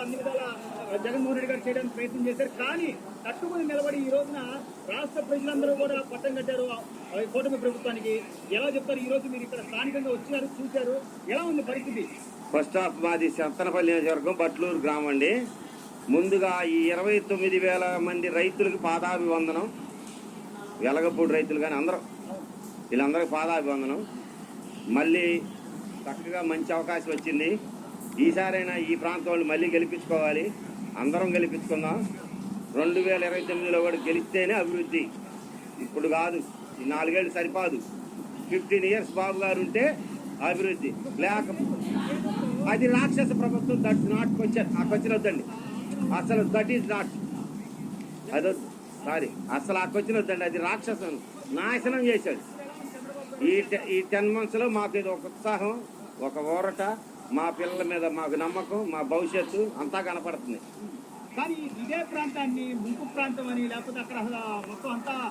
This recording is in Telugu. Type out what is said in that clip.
అన్ని విధాల జగన్మోహన్ రెడ్డి గారు చేయడానికి ప్రయత్నం చేశారు. కానీ తట్టుకుని నిలబడి ఈ రోజున రాష్ట్ర ప్రజలందరూ కూడా పట్టం కట్టారు కూటమి ప్రభుత్వానికి. ఎలా చెప్తారు? ఈ రోజు మీరు ఇక్కడ స్థానికంగా వచ్చారు, చూశారు, ఎలా ఉంది పరిస్థితి? ఫస్ట్ ఆఫ్ మాది సత్తనపల్లి నియోజకవర్గం బట్లూరు గ్రామం అండి. ముందుగా ఈ 29,000 మంది రైతులకు పాదాభివందనం. వెలగపూడి రైతులు కానీ అందరూ వీళ్ళందరికీ పాదాభివందనం. మళ్ళీ చక్కగా మంచి అవకాశం వచ్చింది. ఈసారైనా ఈ ప్రాంతం వాళ్ళు మళ్ళీ గెలిపించుకోవాలి. అందరం గెలిపించుకుందాం. 2029లో కూడా గెలిస్తేనే అభివృద్ధి. ఇప్పుడు కాదు, ఈ 4 ఏళ్ళు సరిపోదు. 15 ఇయర్స్ బాబు గారు ఉంటే అభివృద్ధి. లేక అది రాక్షస ప్రభుత్వం. That not question. ఆ క్వశ్చన్ వద్దండి అసలు. దట్ ఈజ్ నాట్ అదొద్దు. సారీ, అసలు ఆ క్వశ్చన్ వద్దండి. అది రాక్షసం నాశనం చేశాడు. ఈ 10 monthsలో మాకు ఇది ఒక ఉత్సాహం, ఒక ఊరట, మా పిల్లల మీద మాకు నమ్మకం, మా భవిష్యత్తు అంతా కనపడుతుంది. కానీ ఇదే ప్రాంతాన్ని ముంపు ప్రాంతం అని, లేకపోతే అక్కడ మొత్తం అంతా